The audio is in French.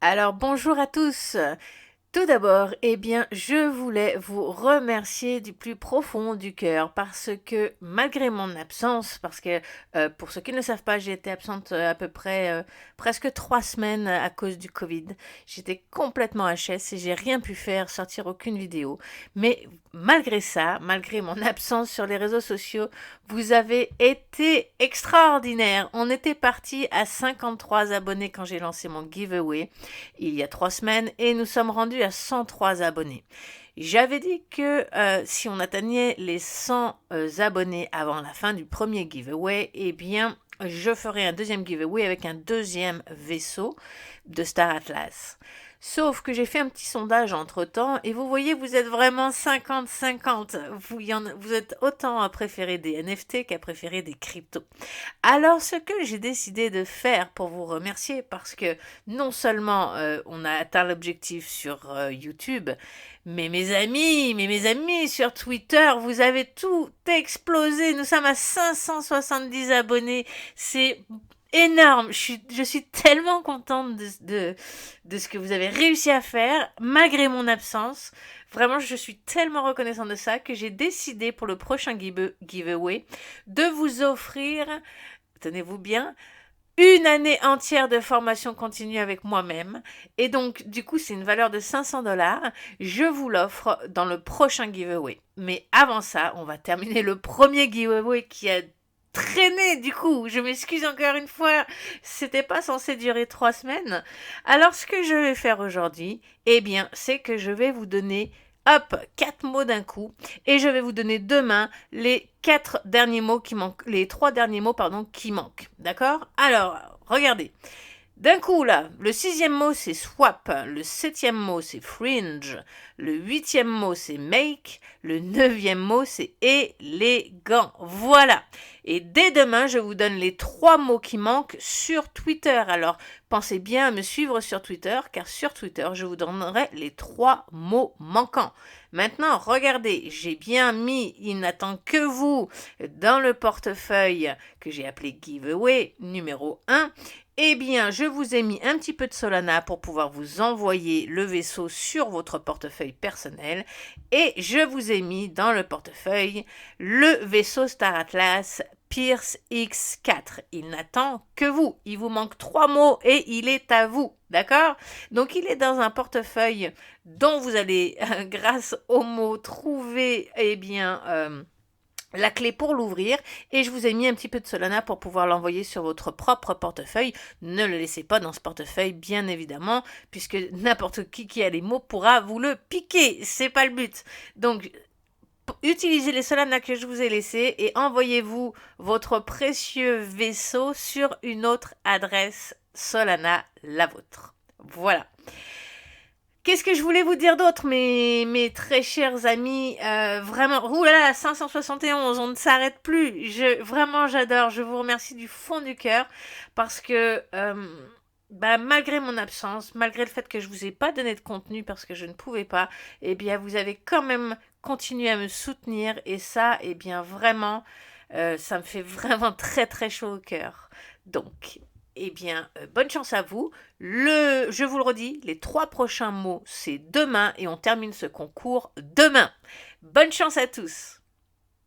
Alors bonjour à tous. Tout d'abord, je voulais vous remercier du plus profond du cœur parce que malgré mon absence, parce que pour ceux qui ne le savent pas, j'ai été absente à peu près presque 3 semaines à cause du Covid. J'étais complètement HS et j'ai rien pu faire, sortir aucune vidéo. Mais malgré ça, malgré mon absence sur les réseaux sociaux, vous avez été extraordinaire. On était parti à 53 abonnés quand j'ai lancé mon giveaway il y a 3 semaines et nous sommes rendus à 103 abonnés. J'avais dit que si on atteignait les 100 abonnés avant la fin du premier giveaway, je ferai un deuxième giveaway avec un deuxième vaisseau de Star Atlas. Sauf que j'ai fait un petit sondage entre-temps et vous voyez, vous êtes vraiment 50-50. Vous êtes autant à préférer des NFT qu'à préférer des cryptos. Alors, ce que j'ai décidé de faire pour vous remercier, parce que non seulement on a atteint l'objectif sur YouTube, mais mes amis sur Twitter, vous avez tout explosé. Nous sommes à 570 abonnés. C'est énorme. Je suis tellement contente de ce que vous avez réussi à faire, malgré mon absence. Vraiment, je suis tellement reconnaissante de ça que j'ai décidé pour le prochain giveaway de vous offrir, tenez-vous bien, une année entière de formation continue avec moi-même. Et donc, du coup, c'est une valeur de 500 $. Je vous l'offre dans le prochain giveaway. Mais avant ça, on va terminer le premier giveaway qui a traîné, du coup. Je m'excuse encore une fois. C'était pas censé durer 3 semaines. Alors, ce que je vais faire aujourd'hui, c'est que je vais vous donner, hop, 4 mots d'un coup. Et je vais vous donner demain les 4 derniers mots qui manquent, les 3 derniers mots, pardon, qui manquent. D'accord? Alors, regardez. D'un coup, là, le 6e mot, c'est swap. Le 7e mot, c'est fringe. Le 8e mot, c'est make. Le 9e mot, c'est élégant. Voilà. Et dès demain, je vous donne les 3 mots qui manquent sur Twitter. Alors, pensez bien à me suivre sur Twitter, car sur Twitter, je vous donnerai les 3 mots manquants. Maintenant, regardez, j'ai bien mis Il n'attend que vous dans le portefeuille que j'ai appelé Giveaway numéro 1. Je vous ai mis un petit peu de Solana pour pouvoir vous envoyer le vaisseau sur votre portefeuille personnel. Et je vous ai mis dans le portefeuille le vaisseau Star Atlas Pierce X4. Il n'attend que vous. Il vous manque 3 mots et il est à vous. D'accord? Donc il est dans un portefeuille dont vous allez, grâce aux mots, trouver, la clé pour l'ouvrir, et je vous ai mis un petit peu de Solana pour pouvoir l'envoyer sur votre propre portefeuille. Ne le laissez pas dans ce portefeuille, bien évidemment, puisque n'importe qui a les mots pourra vous le piquer. C'est pas le but. Donc, utilisez les Solana que je vous ai laissés et envoyez-vous votre précieux vaisseau sur une autre adresse Solana, la vôtre. Voilà. Qu'est-ce que je voulais vous dire d'autre, mes très chers amis, vraiment, oulala, 571, on ne s'arrête plus. Vraiment, j'adore. Je vous remercie du fond du cœur parce que, malgré mon absence, malgré le fait que je vous ai pas donné de contenu parce que je ne pouvais pas, vous avez quand même continué à me soutenir et ça, vraiment, ça me fait vraiment très très chaud au cœur. Donc, bonne chance à vous. Je vous le redis, les 3 prochains mots, c'est demain et on termine ce concours demain. Bonne chance à tous.